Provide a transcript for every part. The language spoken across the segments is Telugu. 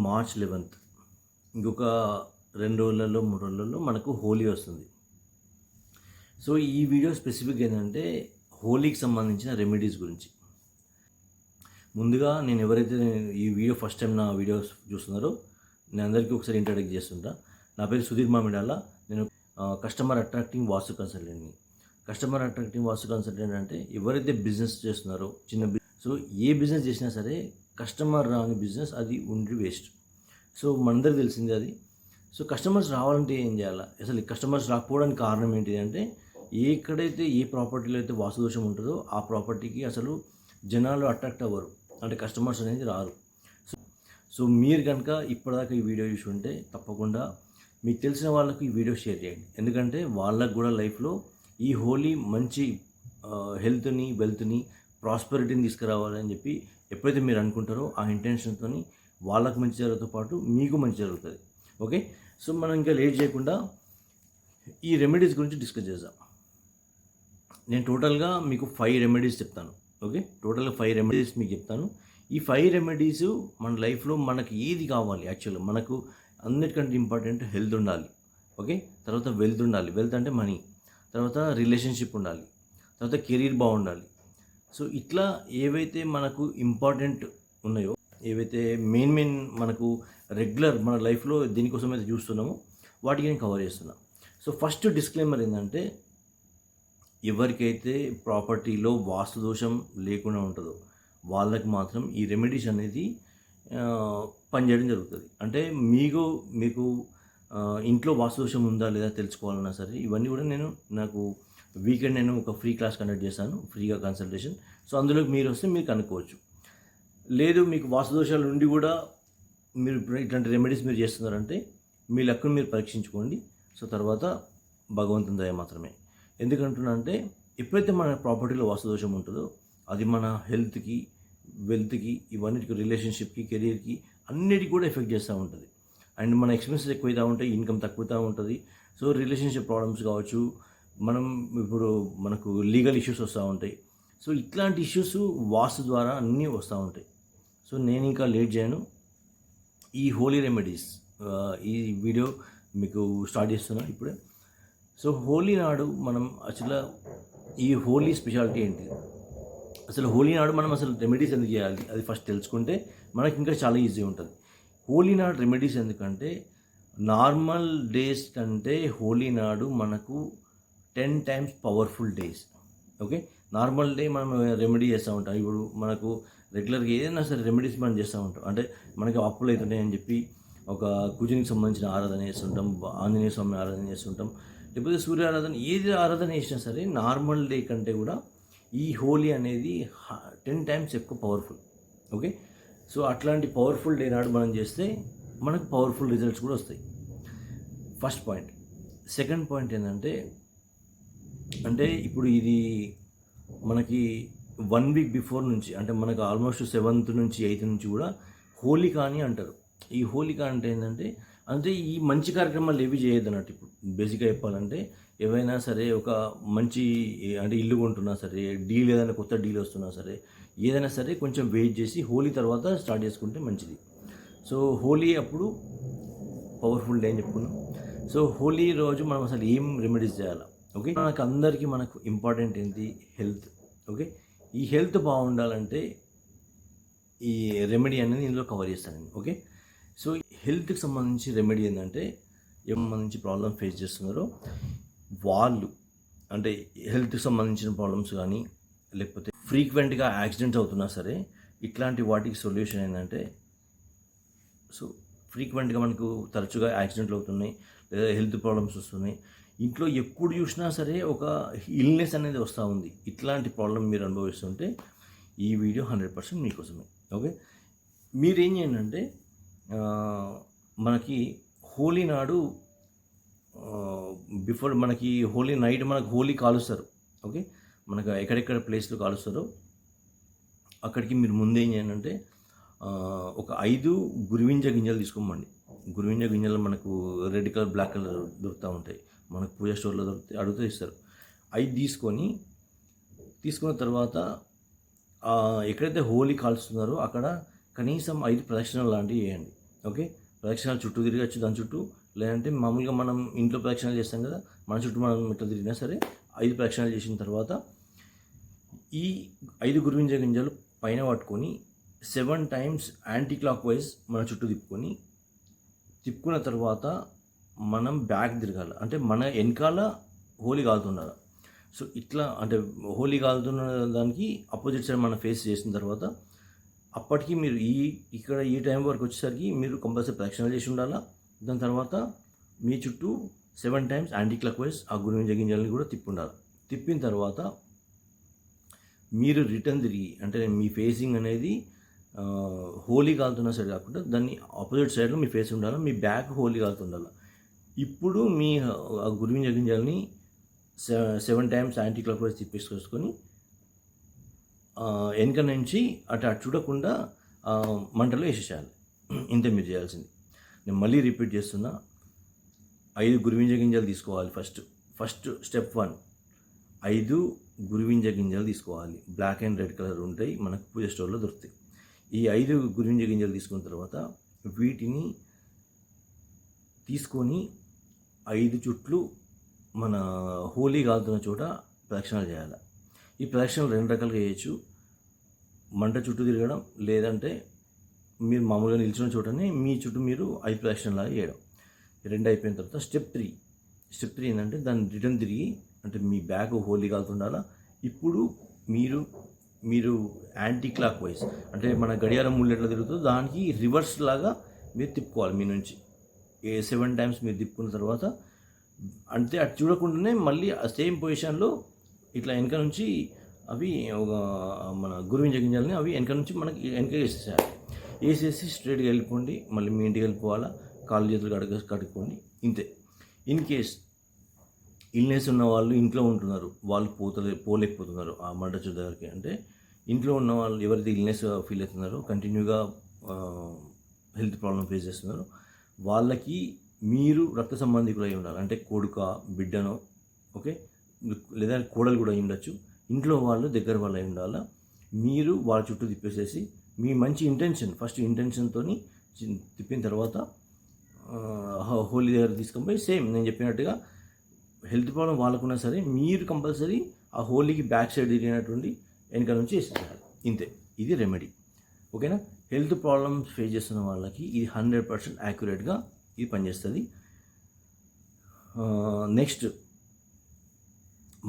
మార్చ్ 11th ఇంకొక 2 రోజులలో 3 రోజులలో మనకు హోలీ వస్తుంది. సో ఈ వీడియో స్పెసిఫిక్ ఏంటంటే హోలీకి సంబంధించిన రెమెడీస్ గురించి. ముందుగా నేను ఎవరైతే ఈ వీడియో ఫస్ట్ టైం నా వీడియోస్ చూస్తున్నారో నేను అందరికీ ఒకసారి ఇంట్రడక్ట్ చేస్తుంటా. నా పేరు సుధీర్ మామిడాల. నేను కస్టమర్ అట్రాక్టింగ్ వాస్తు కన్సల్టెంట్ని. కస్టమర్ అట్రాక్టింగ్ వాస్తు కన్సల్టెంట్ అంటే ఎవరైతే బిజినెస్ చేస్తున్నారో సో ఏ బిజినెస్ చేసినా సరే కస్టమర్ రాని బిజినెస్ అది ఉండి వేస్ట్. సో మనందరికీ తెలిసిందే అది. సో కస్టమర్స్ రావాలంటే ఏం చేయాలి, అసలు కస్టమర్స్ రాకపోవడానికి కారణం ఏంటి అంటే ఎక్కడైతే ఏ ప్రాపర్టీలో అయితే వాస్తు దోషం ఉంటుందో ఆ ప్రాపర్టీకి అసలు జనాలు అట్రాక్ట్ అవ్వరు, అంటే కస్టమర్స్ అనేది రారు. సో మీరు కనుక ఇప్పటిదాకా ఈ వీడియో చూసి ఉంటే తప్పకుండా మీకు తెలిసిన వాళ్ళకు ఈ వీడియో షేర్ చేయండి. ఎందుకంటే వాళ్ళకు కూడా లైఫ్లో ఈ హోలీ మంచి హెల్త్ని, వెల్త్ని, ప్రాస్పెరిటీని తీసుకురావాలని చెప్పి ఎప్పుడైతే మీరు అనుకుంటారో ఆ ఇంటెన్షన్తో వాళ్ళకు మంచి జరుగుతో పాటు మీకు మంచి జరుగుతుంది. ఓకే, సో మనం ఇంకా లేట్ చేయకుండా ఈ రెమెడీస్ గురించి డిస్కస్ చేద్దాం. నేను టోటల్గా మీకు 5 రెమెడీస్ చెప్తాను. ఓకే, టోటల్గా 5 రెమెడీస్ మీకు చెప్తాను. ఈ 5 రెమెడీస్ మన లైఫ్లో మనకి ఏది కావాలి, యాక్చువల్గా మనకు అన్నిటికంటే ఇంపార్టెంట్ హెల్త్ ఉండాలి. ఓకే, తర్వాత వెల్త్ ఉండాలి, వెల్త్ అంటే మనీ, తర్వాత రిలేషన్షిప్ ఉండాలి, తర్వాత కెరీర్ బాగుండాలి. సో ఇట్లా ఏవైతే మనకు ఇంపార్టెంట్ ఉన్నాయో, ఏవైతే మెయిన్ మనకు రెగ్యులర్ మన లైఫ్లో దీనికోసం అయితే చూస్తున్నామో వాటికి నేను కవర్ చేస్తున్నా. సో ఫస్ట్ డిస్క్లైమర్ ఏంటంటే ఎవరికైతే ప్రాపర్టీలో వాస్తు దోషం లేకుండా ఉంటుందో వాళ్ళకి మాత్రం ఈ రెమెడీస్ అనేది పనిచేయడం జరుగుతుంది. అంటే మీకు ఇంట్లో వాస్తు దోషం ఉందా లేదా తెలుసుకోవాలన్నా సరే ఇవన్నీ కూడా నాకు వీకెండ్ నేను ఒక ఫ్రీ క్లాస్ కండక్ట్ చేశాను, ఫ్రీగా కన్సల్టేషన్. సో అందులోకి మీరు వస్తే మీరు కనుక్కోవచ్చు. లేదు మీకు వాస్తు దోషాలు ఉండి కూడా మీరు ఇట్లాంటి రెమెడీస్ మీరు చేస్తున్నారంటే మీ లక్కును మీరు పరీక్షించుకోండి. సో తర్వాత భగవంతుని దయ మాత్రమే. ఎందుకంటున్నా అంటే ఎప్పుడైతే మన ప్రాపర్టీలో వాస్తు దోషం ఉంటుందో అది మన హెల్త్కి, వెల్త్కి, ఇవన్నిటికి, రిలేషన్షిప్కి, కెరీర్కి అన్నిటికీ కూడా ఎఫెక్ట్ చేస్తూ ఉంటుంది. అండ్ మన ఎక్స్పెన్సెస్ ఎక్కువైతూ ఉంటాయి, ఇన్కమ్ తక్కువతూ ఉంటుంది. సో రిలేషన్షిప్ ప్రాబ్లమ్స్ కావచ్చు, మనకు లీగల్ ఇష్యూస్ వస్తూ ఉంటాయి. సో ఇట్లాంటి ఇష్యూస్ వాస్తు ద్వారా అన్నీ వస్తూ ఉంటాయి. సో నేను ఇంకా లేట్ చేయను, ఈ హోలీ రెమెడీస్ ఈ వీడియో మీకు స్టార్ట్ చేస్తున్నా ఇప్పుడే. సో హోలీ నాడు మనం అసలు ఈ హోలీ స్పెషాలిటీ ఏంటి, అసలు హోలీ నాడు మనం అసలు రెమెడీస్ ఎందుకు చేయాలి అది ఫస్ట్ తెలుసుకుంటే మనకి ఇంకా చాలా ఈజీ ఉంటుంది. హోలీ నాడు రెమెడీస్ ఎందుకంటే నార్మల్ డేస్ కంటే హోలీ నాడు మనకు 10 times powerful days. Okay, normal day మనం రెమెడీ చేస్తూ ఉంటాం. ఇప్పుడు మనకు రెగ్యులర్గా ఏదైనా సరే రెమెడీస్ మనం చేస్తూ ఉంటాం. అంటే మనకి అప్పులు అవుతున్నాయి అని చెప్పి ఒక కుజునికి సంబంధించిన ఆరాధన చేస్తుంటాం, ఆంజనేయ స్వామి ఆరాధన చేస్తుంటాం, లేకపోతే సూర్య ఆరాధన, ఏది ఆరాధన చేసినా సరే నార్మల్ డే కంటే కూడా ఈ హోలీ అనేది 10 times ఎక్కువ పవర్ఫుల్. ఓకే, సో అట్లాంటి పవర్ఫుల్ డే నాడు మనం చేస్తే మనకు పవర్ఫుల్ రిజల్ట్స్ కూడా వస్తాయి. First point. సెకండ్ పాయింట్ ఏంటంటే ఇప్పుడు ఇది మనకి 1 week బిఫోర్ నుంచి, అంటే మనకు ఆల్మోస్ట్ 7th నుంచి 8th నుంచి కూడా హోలిక అని అంటారు. ఈ హోలిక అంటే ఏంటంటే ఈ మంచి కార్యక్రమాలు ఏవి చేయొద్దు అన్నట్టు. ఇప్పుడు బేసిక్గా చెప్పాలంటే ఏవైనా సరే ఒక మంచి అంటే ఇల్లు కొంటున్నా సరే, డీల్ ఏదైనా కొత్త డీల్ వస్తున్నా సరే, ఏదైనా సరే కొంచెం వెయిట్ చేసి హోలీ తర్వాత స్టార్ట్ చేసుకుంటే మంచిది. సో హోలీ అప్పుడు పవర్ఫుల్ డే అని చెప్పుకున్నాం. సో హోలీ రోజు మనం అసలు ఏం రెమెడీస్ చేయాలి? ఓకే, మనకు ఇంపార్టెంట్ ఏంటి? హెల్త్. ఓకే, ఈ హెల్త్ బాగుండాలంటే ఈ రెమెడీ అనేది ఇందులో కవర్ చేస్తానండి. ఓకే, సో హెల్త్కి సంబంధించి రెమెడీ ఏంటంటే సంబంధించి ప్రాబ్లమ్ ఫేస్ చేస్తున్నారో వాళ్ళు, అంటే హెల్త్కి సంబంధించిన ప్రాబ్లమ్స్ కానీ లేకపోతే ఫ్రీక్వెంట్గా యాక్సిడెంట్స్ అవుతున్నా సరే ఇట్లాంటి వాటికి సొల్యూషన్ ఏంటంటే, సో ఫ్రీక్వెంట్గా మనకు తరచుగా యాక్సిడెంట్లు అవుతున్నాయి లేదా హెల్త్ ప్రాబ్లమ్స్ వస్తున్నాయి, ఇంట్లో ఎప్పుడు చూసినా సరే ఒక ఇల్నెస్ అనేది వస్తూ ఉంది, ఇట్లాంటి ప్రాబ్లం మీరు అనుభవిస్తుంటే ఈ వీడియో 100% మీకోసమే. ఓకే, మీరేం చేయండి అంటే మనకి హోలీ నాడు బిఫోర్ మనకి హోలీ నైట్ మనకు హోలీ కాలుస్తారు. ఓకే, మనకు ఎక్కడెక్కడ ప్లేస్లో కాలుస్తారో అక్కడికి మీరు ముందేం చేయండి అంటే ఒక 5 గురువింజ గింజలు తీసుకోమండి. గురువింజ గింజలు మనకు రెడ్ కలర్, బ్లాక్ కలర్ దొరుకుతూ ఉంటాయి, మనకు పూజా స్టోర్లో దొరుకుతాయి, అడుగుతూ ఇస్తారు. 5 తీసుకున్న తర్వాత ఎక్కడైతే హోలీ కాల్స్తున్నారో అక్కడ కనీసం 5 ప్రదక్షిణలు లాంటివి చేయండి. ఓకే, ప్రదక్షిణాలు చుట్టూ తిరగచ్చు దాని చుట్టూ, లేదంటే మామూలుగా మనం ఇంట్లో ప్రదక్షిణాలు చేస్తాం కదా, మన చుట్టూ మనం ఇట్లా తిరిగినా సరే 5 ప్రదక్షిణాలు చేసిన తర్వాత ఈ 5 గురువింజ గింజలు పైన పట్టుకొని 7 టైమ్స్ యాంటీ క్లాక్ వైజ్ మన చుట్టూ తిప్పుకున్న తర్వాత మనం బ్యాక్ తిరగాలి. అంటే మన వెనకాల హోలీ కాలుతుండాలి. సో ఇట్లా అంటే హోలీ కాలుతున్న దానికి అపోజిట్ సైడ్ మన ఫేస్ చేసిన తర్వాత అప్పటికి మీరు ఇక్కడ ఈ టైం వరకు వచ్చేసరికి మీరు కంపల్సరీ ప్రదక్షిణాలు చేసి ఉండాలా. దాని తర్వాత మీ చుట్టూ 7 టైమ్స్ యాంటీ క్లాక్ వైజ్ ఆ గురువింజ గింజల్ని కూడా తిప్పుండాలి. తిప్పిన తర్వాత మీరు రిటర్న్ తిరిగి, అంటే మీ ఫేసింగ్ అనేది హోలీ కాలుతున్న సైడ్ కాకుండా దాన్ని ఆపోజిట్ సైడ్లో మీ ఫేస్ ఉండాలి, మీ బ్యాక్ హోలీ కాలుతుండాలి. ఇప్పుడు మీ గురువింజ గింజల్ని 7 టైమ్స్ యాంటీ క్లాక్ వైజ్ తిప్పేసుకొని వెనక నుంచి అటు చూడకుండా మంటలో వేసేసేయాలి. ఇంతే మీరు చేయాల్సింది. నేను మళ్ళీ రిపీట్ చేస్తున్నా. 5 గురువింజ గింజలు తీసుకోవాలి. ఫస్ట్ స్టెప్ 1, 5 గురువింజ గింజలు తీసుకోవాలి. బ్లాక్ అండ్ రెడ్ కలర్ ఉంటాయి, మనకు పూజ స్టోర్లో దొరుకుతాయి. ఈ 5 గురువింజ గింజలు తీసుకున్న తర్వాత వీటిని తీసుకొని 5 చుట్లు మన హోలీ కాలుతున్న చోట ప్రదక్షిణాలు చేయాలి. ఈ ప్రదక్షిణలు 2 రకాలుగా చేయొచ్చు. మంట చుట్టూ తిరగడం, లేదంటే మీరు మామూలుగా నిల్చున్న చోటనే మీ చుట్టూ మీరు 5 ప్రదక్షిణలాగా చేయడం. 2 అయిపోయిన తర్వాత స్టెప్ 3 ఏంటంటే దాన్ని రిటర్న్ తిరిగి, అంటే మీ బ్యాగ్ హోలీ కాలుతుండాలా. ఇప్పుడు మీరు యాంటీ క్లాక్ వైజ్, అంటే మన గడియారం ముళ్ళు ఎట్లా తిరుగుతుందో దానికి రివర్స్ లాగా మీరు తిప్పుకోవాలి. మీ నుంచి 7 టైమ్స్ మీరు తిప్పుకున్న తర్వాత అంటే అటు చూడకుండానే మళ్ళీ ఆ సేమ్ పొజిషన్లో ఇట్లా వెనక నుంచి అవి ఒక మన గురువింజ గింజల్ని అవి వెనక నుంచి మనకి వెనక వేసేసి స్ట్రైట్గా వెళ్ళిపోండి. మళ్ళీ మీ ఇంటికి వెళ్ళిపోవాలా, కాళ్ళు చేతులు కడుక్కోండి. ఇంతే. ఇన్ కేస్ ఇల్నెస్ ఉన్న వాళ్ళు ఇంట్లో ఉంటున్నారు, వాళ్ళు పోలేకపోతున్నారు ఆ మంట చుట్టూ దగ్గరికి. అంటే ఇంట్లో ఉన్న వాళ్ళు ఎవరైతే ఇల్నెస్ ఫీల్ అవుతున్నారో, కంటిన్యూగా హెల్త్ ప్రాబ్లమ్ ఫేస్ చేస్తున్నారో, వాళ్ళకి మీరు రక్త సంబంధికులు అయి ఉండాలి. అంటే కొడుక, బిడ్డనో, ఓకే, లేదా కోడలు కూడా అయి ఉండొచ్చు. ఇంట్లో వాళ్ళు దగ్గర వాళ్ళు అయి ఉండాలా. మీరు వాళ్ళ చుట్టూ తిప్పేసేసి మీ మంచి ఇంటెన్షన్, ఫస్ట్ ఇంటెన్షన్తో తిప్పిన తర్వాత హోలీ దగ్గర తీసుకొని సేమ్ నేను చెప్పినట్టుగా హెల్త్ ప్రాబ్లం వాళ్ళకున్నా సరే మీరు కంపల్సరీ ఆ హోలీకి బ్యాక్ సైడ్ తిరిగినటువంటి వెనక నుంచి వేసేయాలి. ఇంతే. ఇది రెమెడీ. ఓకేనా. హెల్త్ ప్రాబ్లమ్స్ ఫేస్ చేస్తున్న వాళ్ళకి ఇది 100% యాక్యురేట్గా ఇది పనిచేస్తుంది. నెక్స్ట్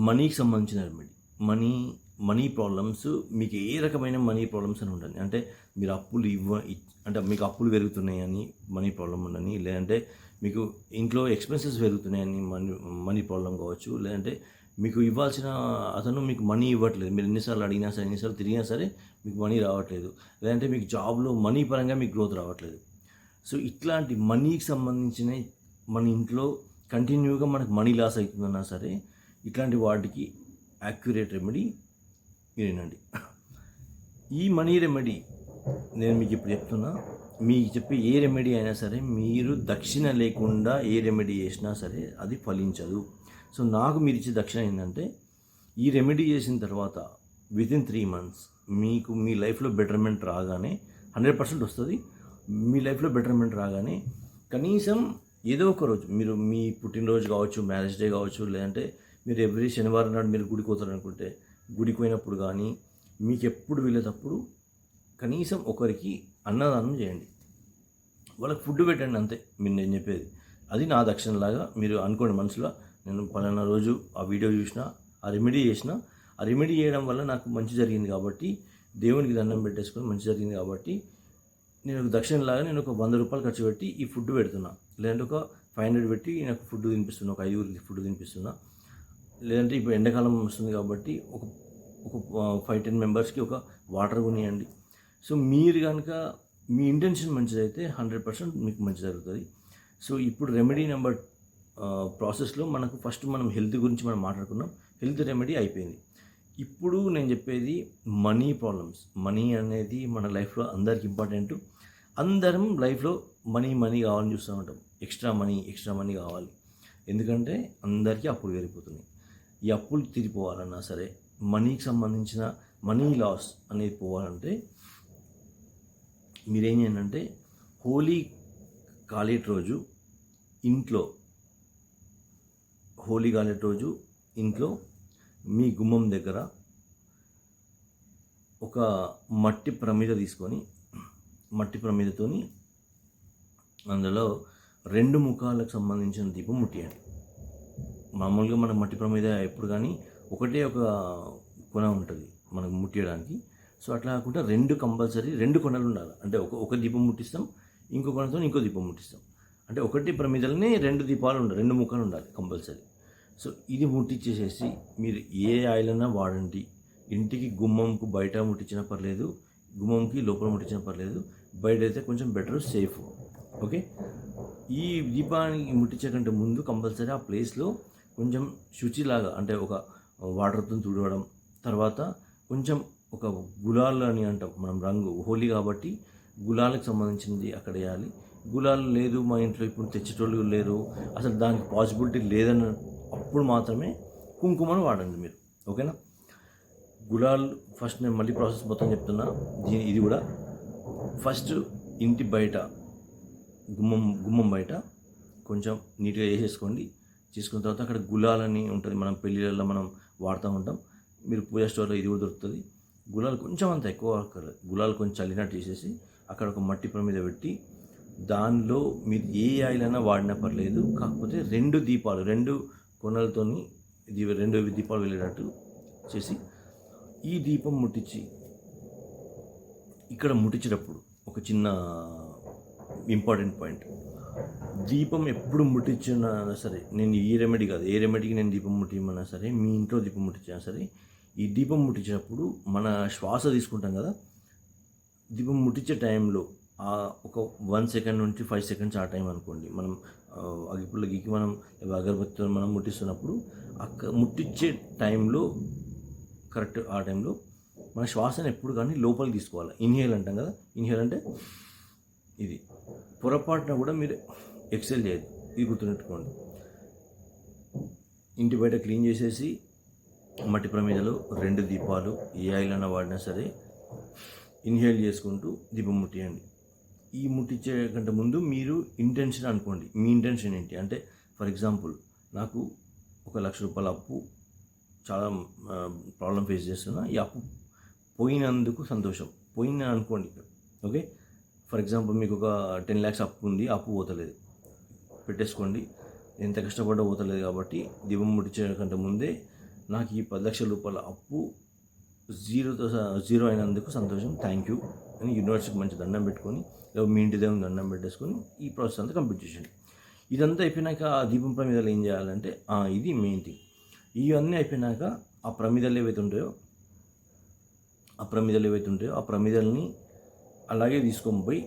మనీకి సంబంధించిన రెమెడీ. మనీ ప్రాబ్లమ్స్, మీకు ఏ రకమైన మనీ ప్రాబ్లమ్స్ అని ఉండని, అంటే మీరు అంటే మీకు అప్పులు పెరుగుతున్నాయని మనీ ప్రాబ్లం ఉండని, లేదంటే మీకు ఇంట్లో ఎక్స్పెన్సెస్ పెరుగుతున్నాయని మనీ ప్రాబ్లం కావచ్చు, లేదంటే మీకు ఇవ్వాల్సిన అతను మీకు మనీ ఇవ్వట్లేదు, మీరు ఎన్నిసార్లు అడిగినా సరే, ఎన్నిసార్లు తిరిగినా సరే మీకు మనీ రావట్లేదు, లేదంటే మీకు జాబ్లో మనీ పరంగా మీకు గ్రోత్ రావట్లేదు. సో ఇట్లాంటి మనీకి సంబంధించిన మన ఇంట్లో కంటిన్యూగా మనకు మనీ లాస్ అవుతుందన్నా సరే, ఇట్లాంటి వాటికి యాక్యురేట్ రెమెడీ ఇదేనండి. ఈ మనీ రెమెడీ నేను మీకు ఇప్పుడు చెప్తున్నా. మీకు చెప్పే ఏ రెమెడీ అయినా సరే మీరు దక్షిణ లేకుండా ఏ రెమెడీ చేసినా సరే అది ఫలించదు. సో నాకు మీరు ఇచ్చే దక్షిణ ఏంటంటే, ఈ రెమెడీ చేసిన తర్వాత వితిన్ 3 months మీకు మీ లైఫ్లో బెటర్మెంట్ రాగానే 100% వస్తుంది. మీ లైఫ్లో బెటర్మెంట్ రాగానే కనీసం ఏదో ఒక రోజు, మీరు మీ పుట్టినరోజు కావచ్చు, మ్యారేజ్ డే కావచ్చు, లేదంటే మీరు ఎవ్రీ శనివారం నాడు మీరు గుడికి పోతారనుకుంటే గుడికి పోయినప్పుడు కానీ, మీకు ఎప్పుడు వెళ్ళేటప్పుడు కనీసం ఒకరికి అన్నదానం చేయండి, వాళ్ళకి ఫుడ్ పెట్టండి. అంతే నేను చెప్పేది. అది నా దక్షిణలాగా మీరు అనుకోండి మనసులో. నేను పలానా రోజు ఆ వీడియో చూసిన, ఆ రెమెడీ చేసిన, ఆ రెమెడీ చేయడం వల్ల నాకు మంచి జరిగింది కాబట్టి, దేవునికి దండం పెట్టేసుకొని మంచి జరిగింది కాబట్టి నేను ఒక దక్షిణలాగా నేను ఒక 100 రూపాయలు ఖర్చు పెట్టి ఈ ఫుడ్ పెడుతున్నా, లేదంటే ఒక 500 పెట్టి నాకు ఫుడ్ తినిపిస్తున్నా, ఒక 5గురికి ఫుడ్ తినిపిస్తున్నా, లేదంటే ఇప్పుడు ఎండాకాలం వస్తుంది కాబట్టి ఒక 5-10 మెంబర్స్కి ఒక వాటర్ కొనియండి. సో మీరు కనుక మీ ఇంటెన్షన్ మంచిదైతే 100% మీకు మంచి జరుగుతుంది. సో ఇప్పుడు రెమెడీ నెంబర్ ప్రాసెస్లో మనకు ఫస్ట్ మనం హెల్త్ గురించి మనం మాట్లాడుకున్నాం. హెల్త్ రెమెడీ అయిపోయింది. ఇప్పుడు నేను చెప్పేది మనీ ప్రాబ్లమ్స్. మనీ అనేది మన లైఫ్లో అందరికి ఇంపార్టెంట్. అందరం లైఫ్లో మనీ కావాలని చూస్తూ ఉంటాం. ఎక్స్ట్రా మనీ కావాలి. ఎందుకంటే అందరికీ అప్పులు పెరిగిపోతున్నాయి. ఈ అప్పులు తీరిపోవాలన్నా సరే, మనీకి సంబంధించిన మనీ లాస్ అనేది పోవాలంటే మీరేం చేయండి, హోలీ కాలేటి రోజు ఇంట్లో, హోలీ కాలేటి రోజు ఇంట్లో మీ గుమ్మం దగ్గర ఒక మట్టి ప్రమిద తీసుకొని, మట్టి ప్రమిదతోని అందులో 2 ముఖాలకు సంబంధించిన దీపం ముట్టియండి. మామూలుగా మనకు మట్టి ప్రమిద ఎప్పుడు కానీ ఒకటే ఒక కొన ఉంటుంది మనకు ముట్టియడానికి. సో అట్లా కాకుండా 2 కంపల్సరీ 2 కొనలు ఉండాలి. అంటే ఒక దీపం ముట్టిస్తాం, ఇంకో కొనతో ఇంకో దీపం ముట్టిస్తాం. అంటే ఒకటి ప్రమిదలనే 2 దీపాలు ఉండాలి, 2 ముఖాలు ఉండాలి కంపల్సరీ. సో ఇది ముట్టించేసేసి మీరు ఏ ఆయిల్ అయినా వాడండి. ఇంటికి గుమ్మంకు బయట ముట్టించినా పర్లేదు, గుమ్మంకి లోపల ముట్టించినా పర్లేదు. బయట అయితే కొంచెం బెటర్, సేఫ్. ఓకే, ఈ దీపానికి ముట్టించే కంటే ముందు కంపల్సరీ ఆ ప్లేస్లో కొంచెం శుచిలాగా, అంటే ఒక వాటర్తో తుడవడం, తర్వాత కొంచెం ఒక గులాల్ అని అంటాం మనం, రంగు హోలీ కాబట్టి గులాలకు సంబంధించింది అక్కడ వేయాలి. గులాల్ లేదు మా ఇంట్లో ఇప్పుడు తెచ్చేటోళ్ళు లేరు, అసలు దానికి పాసిబిలిటీ లేదన్న అప్పుడు మాత్రమే కుంకుమను వాడండి మీరు. ఓకేనా, గులాల్ ఫస్ట్ నేను మళ్ళీ ప్రాసెస్ మొత్తం చెప్తున్నా. ఇది కూడా ఫస్ట్ ఇంటి బయట గుమ్మం బయట కొంచెం నీట్గా వేసేసుకోండి. చేసుకున్న తర్వాత అక్కడ గులాల్ అని ఉంటుంది, మనం పెళ్ళిళ్ళల్లో మనం వాడుతూ ఉంటాం. మీరు పూజా స్టోర్లో ఇది కూడా దొరుకుతుంది. గులాల్ కొంచెం అంత ఎక్కువ అక్కర్లేదు, గులాల్ కొంచెం చల్లినట్టు చేసేసి అక్కడ ఒక మట్టి ప్రమిద పెట్టి దానిలో మీరు ఏ ఆయిల్ అయినా వాడినా పర్లేదు. కాకపోతే 2 దీపాలు, 2 కొనలతోని 2 దీపాలు వెళ్ళేటట్టు చేసి ఈ దీపం ముట్టించి, ఇక్కడ ముట్టించేటప్పుడు ఒక చిన్న ఇంపార్టెంట్ పాయింట్, దీపం ఎప్పుడు ముట్టించినా సరే, నేను ఈ రెమెడీ కాదు, ఏ రెమెడీకి నేను దీపం ముట్టిమన్నా సరే, మీ ఇంట్లో దీపం ముట్టించినా సరే, ఈ దీపం ముట్టించినప్పుడు మన శ్వాస తీసుకుంటాం కదా, దీపం ముట్టించే టైంలో ఒక 1 సెకండ్ నుంచి 5 సెకండ్స్ ఆ టైం అనుకోండి, మనం అగిపుల్ల గీకి మనం అగరబత్తితో మనం ముట్టిస్తున్నప్పుడు ముట్టించే టైంలో కరెక్ట్ ఆ టైంలో మన శ్వాసను ఎప్పుడు కానీ లోపలికి తీసుకోవాలి. ఇన్హేల్ అంటాం కదా, ఇన్హేల్ అంటే ఇది. పొరపాటున కూడా మీరు ఎక్సెల్ చేయదు, ఇది గుర్తుపెట్టుకోండి. ఇంటి బయట క్లీన్ చేసేసి మట్టి ప్రమిదలో 2 దీపాలు, ఏ ఆయిల్ అయినా వాడినా సరే ఇన్హేల్ చేసుకుంటూ దీపం ముట్టియండి. ఈ ముట్టించే కంటే ముందు మీరు ఇంటెన్షన్ అనుకోండి. మీ ఇంటెన్షన్ ఏంటి అంటే, ఫర్ ఎగ్జాంపుల్ నాకు 1 లక్ష రూపాయల అప్పు, చాలా ప్రాబ్లం ఫేస్ చేస్తున్నా, ఈ అప్పు పోయినందుకు సంతోషం, పోయినా అనుకోండి. ఓకే, ఫర్ ఎగ్జాంపుల్ మీకు ఒక 10 lakhs అప్పు ఉంది, అప్పు పోతలేదు, పెట్టేసుకోండి. ఎంత కష్టపడ్డా పోతలేదు కాబట్టి దీపం ముట్టించే కంటే ముందే నాకు ఈ 10 లక్షల రూపాయల అప్పు జీరో అయినందుకు సంతోషం, థ్యాంక్ యూ అని యూనివర్సిటీకి మంచి దండం పెట్టుకొని, లేదా మీ ఇంటి దేవుని దండం పెట్టేసుకొని ఈ ప్రాసెస్ అంతా కంప్లీట్ చేసేయండి. ఇదంతా అయిపోయినాక ఆ దీపం ప్రమిదలు ఏం చేయాలంటే, ఇది మెయిన్ థింగ్. ఇవన్నీ అయిపోయినాక ఆ ప్రమిదలు ఏవైతే ఉంటాయో ఆ ప్రమిదల్ని అలాగే తీసుకొని పోయి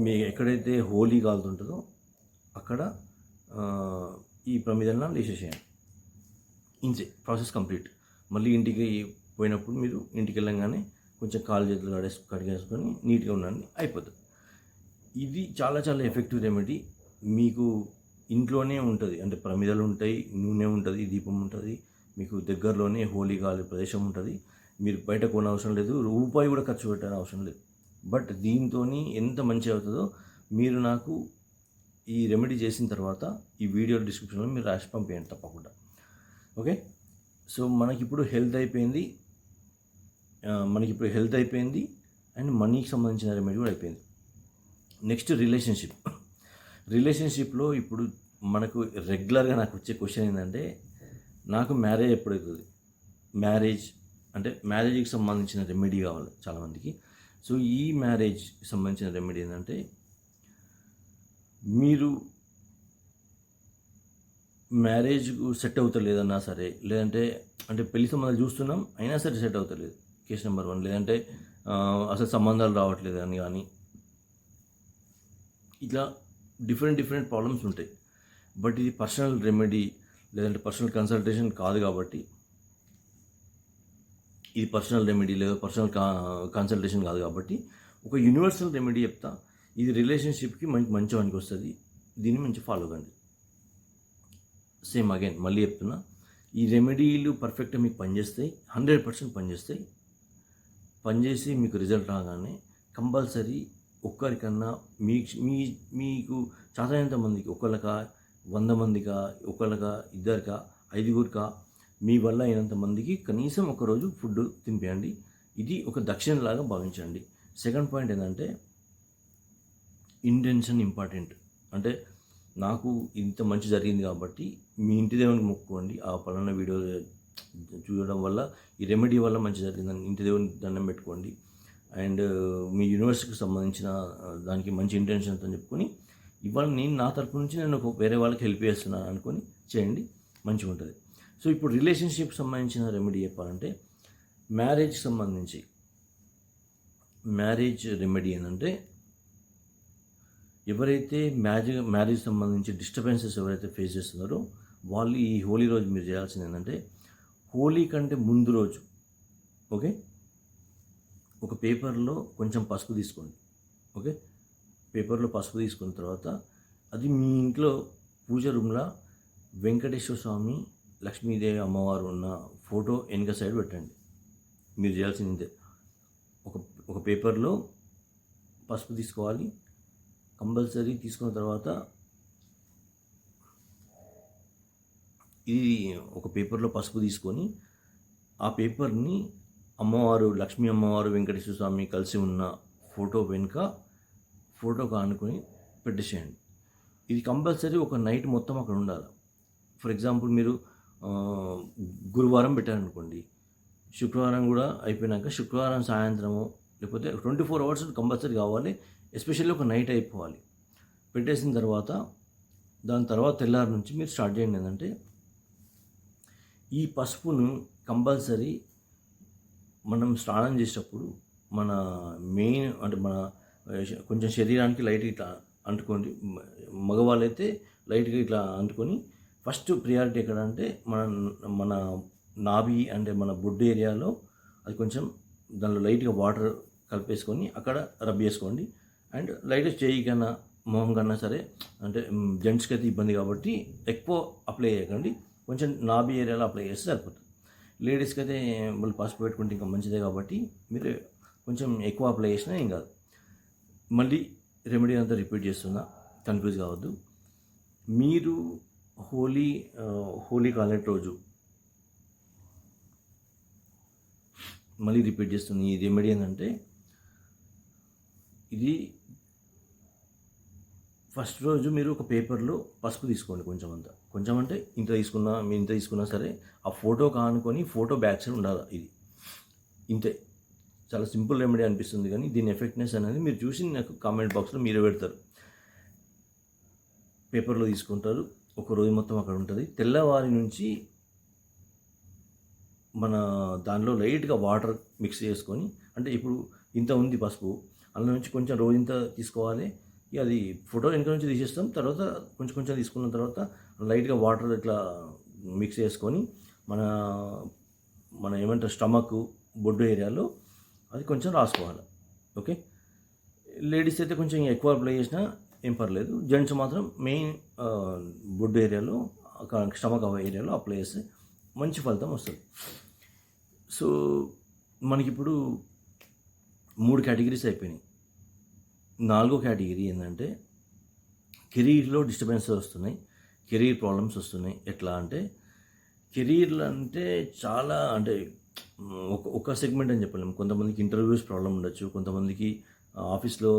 మీ ఎక్కడైతే హోలీ కాలుతుంటుందో అక్కడ ఈ ప్రమిదలను వేసేసేయండి. ఇంతే, ప్రాసెస్ కంప్లీట్. మళ్ళీ ఇంటికి పోయినప్పుడు మీరు ఇంటికి వెళ్ళంగానే కొంచెం కాలు చేతులు కడిగేసుకొని నీట్గా ఉండండి, అయిపోతుంది. ఇది చాలా చాలా ఎఫెక్టివ్ రెమెడీ. మీకు ఇంట్లోనే ఉంటుంది, అంటే ప్రమిదలు ఉంటాయి, నూనె ఉంటుంది, దీపం ఉంటుంది, మీకు దగ్గరలోనే హోలీ కాలే ప్రదేశం ఉంటుంది. మీరు బయట కొన అవసరం లేదు, రూపాయి కూడా ఖర్చు పెట్టాల్సిన అవసరం లేదు. బట్ దీంతో ఎంత మంచి అవుతుందో మీరు నాకు ఈ రెమెడీ చేసిన తర్వాత ఈ వీడియో డిస్క్రిప్షన్లో మీరు రాసి పంపేయండి తప్పకుండా. ఓకే, సో మనకిప్పుడు హెల్త్ అయిపోయింది అండ్ మనీకి సంబంధించిన రెమెడీ కూడా అయిపోయింది. నెక్స్ట్ రిలేషన్షిప్లో ఇప్పుడు మనకు రెగ్యులర్గా నాకు వచ్చే క్వశ్చన్ ఏంటంటే, నాకు మ్యారేజ్ ఎప్పుడవుతుంది, మ్యారేజ్కి సంబంధించిన రెమెడీ కావాలి చాలామందికి. సో ఈ మ్యారేజ్కి సంబంధించిన రెమెడీ ఏంటంటే, మీరు మ్యారేజ్కు సెట్ అవుతలేదన్నా సరే, లేదంటే అంటే పెళ్లి సంబంధాలు చూస్తున్నాం అయినా సరే సెట్ అవుతలేదు, కేసు నెంబర్ 1. లేదంటే అసలు సంబంధాలు రావట్లేదు అని కానీ, ఇట్లా డిఫరెంట్ ప్రాబ్లమ్స్ ఉంటాయి. బట్ ఇది పర్సనల్ రెమెడీ లేదంటే పర్సనల్ కన్సల్టేషన్ కాదు కాబట్టి, ఇది పర్సనల్ రెమెడీ లేదా పర్సనల్ కన్సల్టేషన్ కాదు కాబట్టి ఒక యూనివర్సల్ రెమెడీ చెప్తా. ఇది రిలేషన్షిప్కి మంచి పనికి వస్తుంది, దీన్ని మంచి ఫాలో కండి. సేమ్ అగైన్ మళ్ళీ చెప్తున్నా, ఈ రెమెడీలు పర్ఫెక్ట్గా మీకు పనిచేస్తాయి, 100% పనిచేస్తాయి. పనిచేసి మీకు రిజల్ట్ రాగానే కంపల్సరీ ఒక్కరికన్నా మీకు చేతనైనంత మందికి, ఒకళ్ళకా, 100 మందికా, ఒకళ్ళకా, ఇద్దరికా, 5గురికా, మీ వల్ల అయినంత మందికి కనీసం ఒకరోజు ఫుడ్ తినిపియండి. ఇది ఒక దక్షిణలాగా భావించండి. సెకండ్ పాయింట్ ఏంటంటే ఇంటెన్షన్ ఇంపార్టెంట్. అంటే నాకు ఇంత మంచి జరిగింది కాబట్టి మీ ఇంటి దేవునికి మొక్కుకోండి. ఆ పలానా వీడియో చూడడం వల్ల, ఈ రెమెడీ వల్ల మంచి జరిగిందని ఇంటి దేవుని దండం పెట్టుకోండి. అండ్ మీ యూనివర్సిటీకి సంబంధించిన దానికి మంచి ఇంటెన్షన్తో చెప్పుకొని, ఇవాళ నేను నా తరపు నుంచి నేను వేరే వాళ్ళకి హెల్ప్ చేస్తున్నాను అనుకొని చేయండి, మంచిగా ఉంటుంది. సో ఇప్పుడు రిలేషన్షిప్ సంబంధించిన రెమెడీ చెప్పాలంటే, మ్యారేజ్కి సంబంధించి మ్యారేజ్ రెమెడీ ఏంటంటే, ఎవరైతే మ్యారేజ్ సంబంధించి డిస్టర్బెన్సెస్ ఎవరైతే ఫేస్ చేస్తున్నారో వాళ్ళు ఈ హోలీ రోజు మీరు చేయాల్సింది ఏంటంటే, హోలీ కంటే ముందు రోజు ఓకే, ఒక పేపర్లో కొంచెం పసుపు తీసుకోండి. ఓకే, పేపర్లో పసుపు తీసుకున్న తర్వాత అది మీ ఇంట్లో పూజ రూమ్లో వెంకటేశ్వర స్వామి, లక్ష్మీదేవి అమ్మవారు ఉన్న ఫోటో వెనక సైడ్ పెట్టండి. మీరు చేయాల్సిందే, ఒక పేపర్లో పసుపు తీసుకోవాలి కంపల్సరీ. తీసుకున్న తర్వాత ఇది ఒక పేపర్లో పసుపు తీసుకొని ఆ పేపర్ని అమ్మవారు, లక్ష్మీ అమ్మవారు, వెంకటేశ్వర స్వామి కలిసి ఉన్న ఫోటో వెనుక ఫోటోకి ఆనుకొని పెట్టేసేయండి. ఇది కంపల్సరీ ఒక నైట్ మొత్తం అక్కడ ఉండాలి. ఫర్ ఎగ్జాంపుల్ మీరు గురువారం పెట్టారనుకోండి, శుక్రవారం కూడా అయిపోయినాక శుక్రవారం సాయంత్రము లేకపోతే 24 hours కంపల్సరీ కావాలి. ఎస్పెషల్లీ ఒక నైట్ అయిపోవాలి. పెట్టేసిన తర్వాత దాని తర్వాత తెల్లారి నుంచి మీరు స్టార్ట్ చేయండి. ఏంటంటే ఈ పసుపును కంపల్సరీ మనం స్నానం చేసేటప్పుడు మన మెయిన్ అంటే మన కొంచెం శరీరానికి లైట్గా ఇట్లా అంటుకోండి. మగవాళ్ళైతే లైట్గా ఇట్లా అంటుకొని ఫస్ట్ ప్రియారిటీ ఎక్కడ అంటే మన నాభి అంటే మన బొడ్డు ఏరియాలో అది కొంచెం దానిలో లైట్గా వాటర్ కలిపేసుకొని అక్కడ రబ్ చేసుకోండి. అండ్ లైట్గా చేయి కన్నా మొహం కన్నా సరే, అంటే జెంట్స్కి అయితే ఇబ్బంది కాబట్టి ఎక్కువ అప్లై చేయకండి, కొంచెం నాభి ఏరియాలో అప్లై చేస్తే సరిపోతుంది. లేడీస్కి అయితే వాళ్ళు పసుపు పెట్టుకుంటే ఇంకా మంచిదే కాబట్టి మీరు కొంచెం ఎక్కువ అప్లై చేసినా ఏం కాదు. మళ్ళీ రెమెడీ అంతా రిపీట్ చేస్తున్నా, కన్ఫ్యూజ్ కావద్దు. మీరు హోలీ కాలేట్ రోజు మళ్ళీ రిపీట్ చేస్తుంది. ఈ రెమెడీ ఏంటంటే, ఇది ఫస్ట్ రోజు మీరు ఒక పేపర్లో పసుపు తీసుకోండి, కొంచెం అంటే ఇంత తీసుకున్నా సరే ఆ ఫోటో కానుకొని ఫోటో బ్యాక్ సైడ్ ఉండాలి. ఇది ఇంతే, చాలా సింపుల్ రెమెడీ అనిపిస్తుంది కానీ దీని ఎఫెక్ట్నెస్ అనేది మీరు చూసి నాకు కామెంట్ బాక్స్లో మీరే పెడతారు. పేపర్లో తీసుకుంటారు, ఒక రోజు మొత్తం అక్కడ ఉంటుంది. తెల్లవారి నుంచి మన దానిలో లైట్గా వాటర్ మిక్స్ చేసుకొని, అంటే ఇప్పుడు ఇంత ఉంది పసుపు, అందులో నుంచి కొంచెం రోజంత తీసుకోవాలి. అది ఫోటో వెనక నుంచి తీసేస్తాం. తర్వాత కొంచెం తీసుకున్న తర్వాత లైట్గా వాటర్ ఇట్లా మిక్స్ చేసుకొని మన ఏమంటారు స్టమక్, బొడ్డు ఏరియాలో అది కొంచెం రాసుకోవాలి. ఓకే, లేడీస్ అయితే కొంచెం ఎక్కువ అప్లై చేసినా ఏం పర్లేదు. జెంట్స్ మాత్రం మెయిన్ బొడ్డు ఏరియాలో, స్టమక్ ఏరియాలో అప్లై చేస్తే మంచి ఫలితం వస్తుంది. సో మనకిప్పుడు 3 కేటగిరీస్ అయిపోయినాయి. 4వ కేటగిరీ ఏంటంటే, కెరీర్లో డిస్టర్బెన్సెస్ వస్తున్నాయి, కెరీర్ ప్రాబ్లమ్స్ వస్తున్నాయి. ఎట్లా అంటే, కెరీర్లు అంటే చాలా అంటే ఒక సెగ్మెంట్ అని చెప్పలేము. కొంతమందికి ఇంటర్వ్యూస్ ప్రాబ్లం ఉండొచ్చు, కొంతమందికి ఆఫీస్లో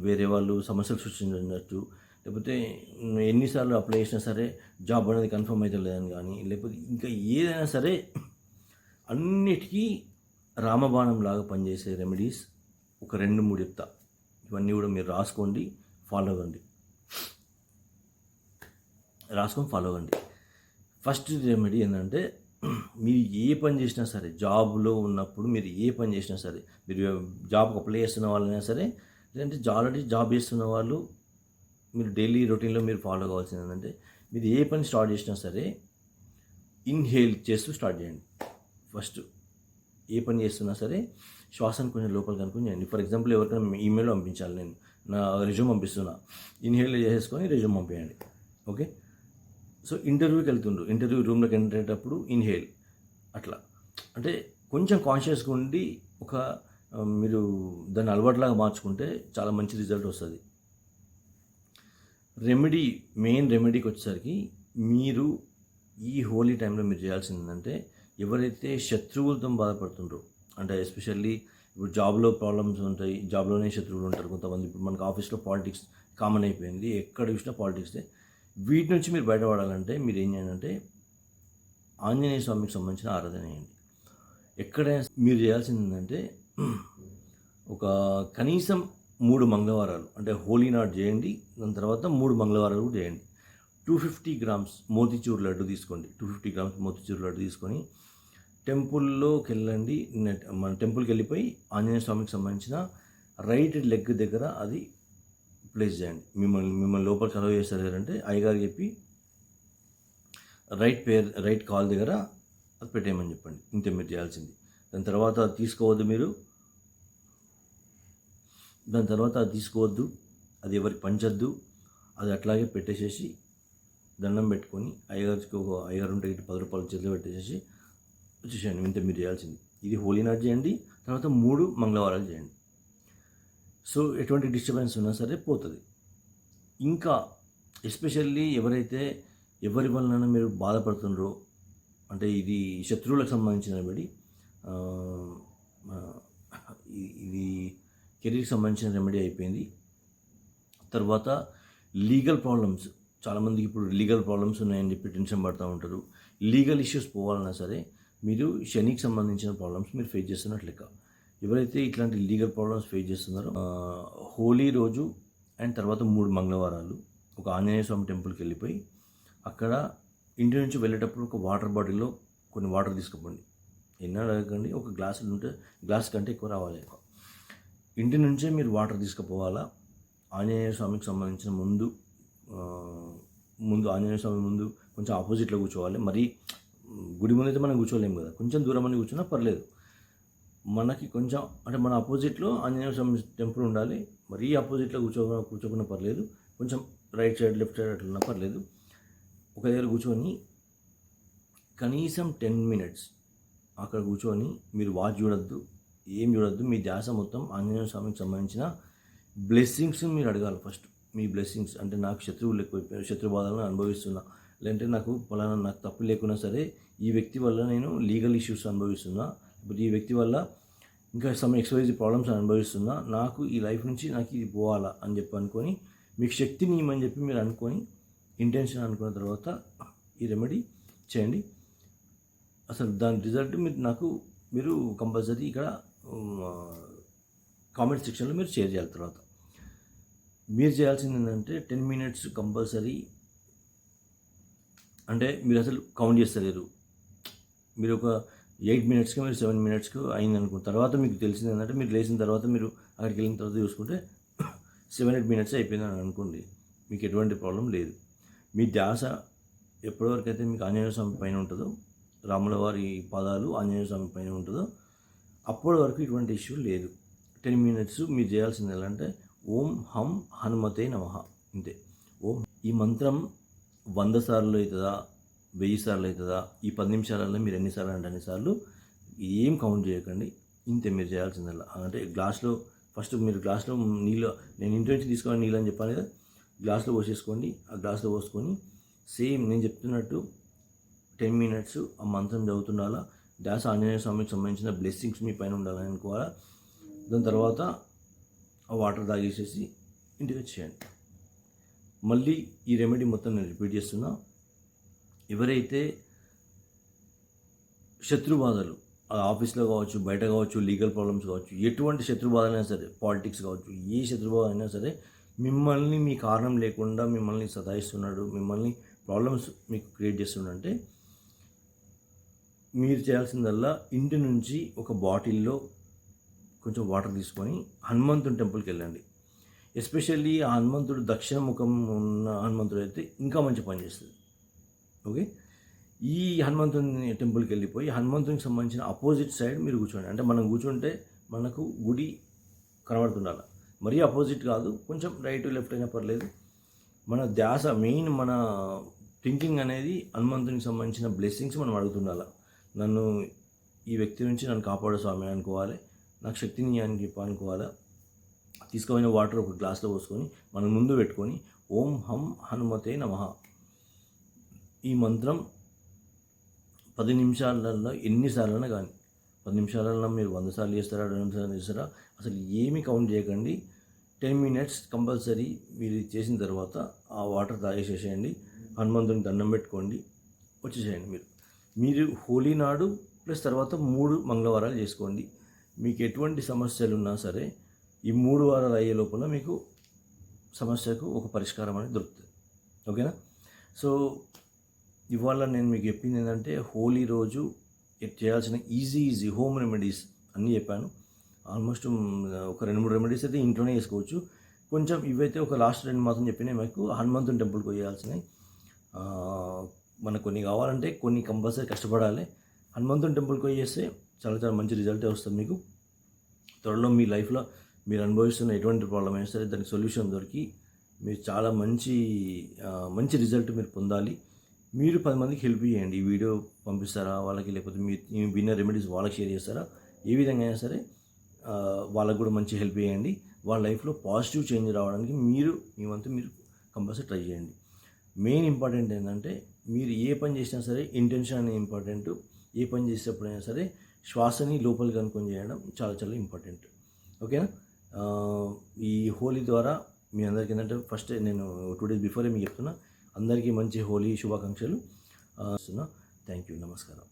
వేరే వాళ్ళు సమస్యలు సృష్టించవచ్చు, లేకపోతే ఎన్నిసార్లు అప్లై చేసినా సరే జాబ్ అనేది కన్ఫర్మ్ అయితే లేదని కానీ, లేకపోతే ఇంకా ఏదైనా సరే అన్నిటికీ రామబాణం లాగా పనిచేసే రెమెడీస్ ఒక 2-3 చెప్తా. ఇవన్నీ కూడా మీరు రాసుకొని ఫాలో అవ్వండి. ఫస్ట్ రెమెడీ ఏంటంటే, మీరు ఏ పని చేసినా సరే, జాబ్లో ఉన్నప్పుడు మీరు ఏ పని చేసినా సరే, మీరు జాబ్కి అప్లై చేస్తున్న వాళ్ళైనా సరే, లేదంటే ఆల్రెడీ జాబ్ చేస్తున్న వాళ్ళు, మీరు డైలీ రొటీన్లో మీరు ఫాలో కావాల్సింది ఏంటంటే, మీరు ఏ పని స్టార్ట్ చేసినా సరే ఇన్హేల్ చేస్తూ స్టార్ట్ చేయండి. ఫస్ట్ ఏ పని చేస్తున్నా సరే శ్వాసను కొంచెం లోపలికి అనుకుని చేయండి. ఫర్ ఎగ్జాంపుల్ ఎవరికైనా ఈమెయిల్ పంపించాలి, నేను నా రెజ్యూమ్ పంపిస్తున్నా, ఇన్హేల్ చేసుకొని రెజ్యూమ్ పంపించండి. ఓకే, సో ఇంటర్వ్యూకి వెళ్తుండ్రు, ఇంటర్వ్యూ రూమ్లోకి ఎంటర్ అయ్యేటప్పుడు ఇన్హేల్, అట్లా అంటే కొంచెం కాన్షియస్గా ఉండి ఒక మీరు దాన్ని అలవాటులాగా మార్చుకుంటే చాలా మంచి రిజల్ట్ వస్తుంది. మెయిన్ రెమెడీకి వచ్చేసరికి మీరు ఈ హోలీ టైంలో మీరు చేయాల్సింది ఏంటంటే, ఎవరైతే శత్రువులతో బాధపడుతుండ్రో, అంటే ఎస్పెషల్లీ ఇప్పుడు జాబ్లో ప్రాబ్లమ్స్ ఉంటాయి, జాబ్లోనే శత్రువులు ఉంటారు కొంతమంది. ఇప్పుడు మనకు ఆఫీస్లో పాలిటిక్స్ కామన్ అయిపోయింది, ఎక్కడ చూసినా పాలిటిక్సే. వీటి నుంచి మీరు బయటపడాలంటే మీరు ఏం చేయాలంటే ఆంజనేయ స్వామికి సంబంధించిన ఆరాధన చేయండి. ఎక్కడైనా మీరు చేయాల్సింది ఏంటంటే ఒక కనీసం 3 మంగళవారాలు, అంటే హోలీ నాట్ చేయండి, దాని తర్వాత 3 మంగళవారాలు కూడా చేయండి. 250 గ్రామ్స్ మోతిచూర్ లడ్డు తీసుకోండి. 250 గ్రామ్స్ మోతిచూర్ లడ్డు తీసుకొని టెంపుల్లోకి వెళ్ళండి. మన టెంపుల్కి వెళ్ళిపోయి ఆంజనేయ స్వామికి సంబంధించిన రైట్ లెగ్ దగ్గర అది ప్లేస్ చేయండి. మిమ్మల్ని లోపలికి అలవ్ చేస్తారు అంటే అయ్యగారు చెప్పి రైట్ కాల్ దగ్గర అది పెట్టేయమని చెప్పండి. ఇంతే మీరు చేయాల్సింది. దాని తర్వాత అది తీసుకోవద్దు, అది ఎవరికి పంచొద్దు, అది అట్లాగే పెట్టేసేసి దండం పెట్టుకొని అయ్యగారు ఉంటే ఇటు 10 రూపాయలు చేతిలో పెట్టేసేసి వచ్చేసేయండి. ఇంతే మీరు చేయాల్సింది. ఇది హోలీ నాట్ చేయండి, తర్వాత 3 మంగళవారాలు చేయండి. సో ఎటువంటి డిస్టర్బెన్స్ ఉన్నా సరే పోతుంది. ఇంకా ఎస్పెషల్లీ ఎవరి వలన మీరు బాధపడుతుండ్రో, అంటే ఇది శత్రువులకు సంబంధించిన రెమెడీ, ఇది కెరీర్కి సంబంధించిన రెమెడీ అయిపోయింది. తర్వాత లీగల్ ప్రాబ్లమ్స్, చాలామందికి ఇప్పుడు లీగల్ ప్రాబ్లమ్స్ ఉన్నాయని చెప్పి టెన్షన్ పడుతూ ఉంటారు. లీగల్ ఇష్యూస్ పోవాలన్నా సరే మీరు శనికి సంబంధించిన ప్రాబ్లమ్స్ మీరు ఫేస్ చేస్తున్నట్లు లెక్క. ఎవరైతే ఇట్లాంటి లీగల్ ప్రాబ్లమ్స్ ఫేస్ చేస్తున్నారో హోలీ రోజు అండ్ తర్వాత 3 మంగళవారాలు ఒక ఆంజనేయ స్వామి టెంపుల్కి వెళ్ళిపోయి అక్కడ ఇంటి నుంచి వెళ్ళేటప్పుడు ఒక వాటర్ బాటిల్లో కొన్ని వాటర్ తీసుకుపోండి. ఎన్నో అడగకండి, ఒక గ్లాస్ కంటే ఎక్కువ రావాలి. ఇంటి నుంచే మీరు వాటర్ తీసుకుపోవాలా. ఆంజనేయ స్వామికి సంబంధించిన ముందు ఆంజనేయ స్వామి ముందు కొంచెం ఆపోజిట్లో కూర్చోవాలి. మరి గుడి ముందు అయితే మనం కూర్చోలేము కదా, కొంచెం దూరం అని కూర్చున్నా పర్లేదు. మనకి కొంచెం అంటే మన ఆపోజిట్లో ఆంజనేయ స్వామి టెంపుల్ ఉండాలి. మరీ ఆపోజిట్లో కూర్చోకున్నా పర్లేదు, కొంచెం రైట్ సైడ్ లెఫ్ట్ సైడ్ అట్లా పర్లేదు. ఒక దగ్గర కూర్చొని కనీసం 10 minutes అక్కడ కూర్చొని మీరు వాచ్ చూడొద్దు, ఏం చూడొద్దు. మీ ధ్యాస మొత్తం ఆంజనేయ స్వామికి సంబంధించిన బ్లెస్సింగ్స్ మీరు అడగాలి. ఫస్ట్ మీ బ్లెస్సింగ్స్ అంటే నాకు శత్రువులు ఎక్కువైపోయారు, శత్రు బాధలను అనుభవిస్తున్నా, లేదంటే నాకు తప్పు లేకున్నా సరే ఈ వ్యక్తి వల్ల నేను లీగల్ ఇష్యూస్ అనుభవిస్తున్నా, లేకపోతే ఈ వ్యక్తి వల్ల ఇంకా సమ్ ఎక్స్వైజ్ ప్రాబ్లమ్స్ అనుభవిస్తున్నా, నాకు ఈ లైఫ్ నుంచి నాకు ఇది పోవాలా అని చెప్పి అనుకొని మీకు శక్తిని ఇవ్వమని చెప్పి మీరు అనుకొని ఇంటెన్షన్ అనుకున్న తర్వాత ఈ రెమెడీ చేయండి. అసలు దాని రిజల్ట్ మీరు కంపల్సరీ ఇక్కడ కామెంట్ సెక్షన్లో మీరు షేర్ చేయాలి. తర్వాత మీరు చేయాల్సింది ఏంటంటే 10 minutes కంపల్సరీ, అంటే మీరు అసలు కౌంట్ చేస్తలేరు. మీరు ఒక 8 minutesకి మీరు 7 minutesకి అయింది అనుకున్న తర్వాత మీకు తెలిసింది ఏంటంటే మీరు లేచిన తర్వాత మీరు అక్కడికి వెళ్ళిన తర్వాత చూసుకుంటే 7-8 minutes అయిపోయిందని అనుకోండి, మీకు ఎటువంటి ప్రాబ్లం లేదు. మీ ధ్యాస ఎప్పటివరకు అయితే మీకు ఆంజనేయ స్వామి పైన ఉంటుందో, రాముల వారి పాదాలు ఆంజనేయ స్వామి పైన ఉంటుందో అప్పటి వరకు ఇటువంటి ఇష్యూ లేదు. 10 minutes మీరు చేయాల్సింది ఎలా అంటే ఓం హం హనుమతే నమః, ఇంతే. ఈ మంత్రం 100 సార్లు అవుతుందా, 1000 సార్లు అవుతుందా, ఈ 10 నిమిషాలలో మీరు ఎన్నిసార్లు అంటే అన్నిసార్లు ఏం కౌంట్ చేయకండి. ఇంతే మీరు చేయాల్సిందల్లా. అంటే ఫస్ట్ మీరు గ్లాస్లో నీళ్ళు, నేను ఇంటి నుంచి తీసుకోవాలి నీళ్ళు అని చెప్పాను కదా, గ్లాస్లో పోసేసుకోండి. ఆ గ్లాస్లో పోసుకొని సేమ్ నేను చెప్తున్నట్టు 10 minutes ఆ మంత్రం చదువుతుండాలా. ధ్యాస ఆంజనేయ స్వామికి సంబంధించిన బ్లెస్సింగ్స్ మీ పైన ఉండాలని అనుకోవాలా. దాని తర్వాత ఆ వాటర్ తాగేసేసి ఇంటికి వచ్చేయండి. మళ్ళీ ఈ రెమెడీ మొత్తం నేను రిపీట్ చేస్తున్నా. ఎవరైతే శత్రు బాధలు ఆఫీస్లో కావచ్చు, బయట కావచ్చు, లీగల్ ప్రాబ్లమ్స్ కావచ్చు, ఎటువంటి శత్రు బాధలైనా సరే, పాలిటిక్స్ కావచ్చు, ఏ శత్రు బాధ అయినా సరే మిమ్మల్ని మీ కారణం లేకుండా మిమ్మల్ని సతాయిస్తున్నాడు, మిమ్మల్ని ప్రాబ్లమ్స్ మీకు క్రియేట్ చేస్తున్నాడంటే మీరు చేయాల్సిందల్లా ఇంటి నుంచి ఒక బాటిల్లో కొంచెం వాటర్ తీసుకొని హనుమంతుని టెంపుల్కి వెళ్ళండి. ఎస్పెషల్లీ ఆ హనుమంతుడు దక్షిణ ముఖం ఉన్న హనుమంతుడు అయితే ఇంకా మంచి పని చేస్తుంది. ఓకే, ఈ హనుమంతుని టెంపుల్కి వెళ్ళిపోయి హనుమంతునికి సంబంధించిన అపోజిట్ సైడ్ మీరు కూర్చోండి. అంటే మనం కూర్చుంటే మనకు గుడి కనబడుతుండాలి, మరీ అపోజిట్ కాదు, కొంచెం రైట్ లెఫ్ట్ అయినా పర్లేదు. మన ధ్యాస మెయిన్, మన థింకింగ్ అనేది హనుమంతునికి సంబంధించిన బ్లెస్సింగ్స్ మనం అడుగుతుండాలి. ఈ వ్యక్తి నుంచి నన్ను కాపాడు స్వామి అనుకోవాలి. నాకు శక్తిని అని చెప్పి అనుకోవాలా. తీసుకుపోయిన వాటర్ ఒక గ్లాస్లో పోసుకొని మనం ముందు పెట్టుకొని ఓం హం హనుమతే నమః ఈ మంత్రం 10 నిమిషాలలో ఎన్నిసార్లైనా కానీ 10 నిమిషాలలో మీరు 100 సార్లు చేస్తారా, 200 సార్లు చేస్తారా, అసలు ఏమీ కౌంట్ చేయకండి. 10 మినిట్స్ కంపల్సరీ మీరు ఇది చేసిన తర్వాత ఆ వాటర్ తాగేసేసేయండి. హనుమంతుని దండం పెట్టుకోండి, వచ్చేసేయండి. మీరు హోలీ నాడు ప్లస్ తర్వాత 3 మంగళవారాలు చేసుకోండి. మీకు ఎటువంటి సమస్యలు ఉన్నా సరే ఈ 3 వారాలు అయ్యే లోపల మీకు సమస్యకు ఒక పరిష్కారం అనేది దొరుకుతుంది. ఓకేనా? సో ఇవాళ నేను మీకు చెప్పింది ఏంటంటే హోలీ రోజు చేయాల్సిన ఈజీ హోమ్ రెమెడీస్ అన్నీ చెప్పాను. ఆల్మోస్ట్ ఒక 2-3 రెమెడీస్ అయితే ఇంట్లోనే చేసుకోవచ్చు. కొంచెం ఇవైతే ఒక లాస్ట్ 2 మాత్రం చెప్పినాయి. మీకు హనుమంతుని టెంపుల్కి పోయాల్సినవి మనకు కొన్ని కావాలంటే కొన్ని కంపల్సరీ కష్టపడాలి. హనుమంతుని టెంపుల్కి పోయి చేస్తే చాలా చాలా మంచి రిజల్టే వస్తుంది మీకు. త్వరలో మీ లైఫ్లో మీరు అనుభవిస్తున్న ఎటువంటి ప్రాబ్లం అయినా సరే దానికి సొల్యూషన్ దొరికి మీరు చాలా మంచి రిజల్ట్ మీరు పొందాలి. మీరు 10 మందికి హెల్ప్ చేయండి. ఈ వీడియో పంపిస్తారా వాళ్ళకి, లేకపోతే మీ విన్న రెమెడీస్ వాళ్ళకి షేర్ చేస్తారా, ఏ విధంగా అయినా సరే వాళ్ళకు కూడా మంచి హెల్ప్ చేయండి. వాళ్ళ లైఫ్లో పాజిటివ్ చేంజ్ రావడానికి మీ వంతు మీరు కంపల్సరీ ట్రై చేయండి. మెయిన్ ఇంపార్టెంట్ ఏంటంటే మీరు ఏ పని చేసినా సరే ఇంటెన్షన్ అనేది ఇంపార్టెంట్. ఏ పని చేసేటప్పుడైనా సరే శ్వాసని లోపలికి అనుకొని చేయడం చాలా చాలా ఇంపార్టెంట్. ఓకేనా? ఈ హోలీ ద్వారా మీ అందరికీ ఏంటంటే ఫస్ట్ నేను 2 days బిఫోరే మీకు చెప్తున్నా, అందరికీ మంచి హోలీ శుభాకాంక్షలు. Thank you. నమస్కారం.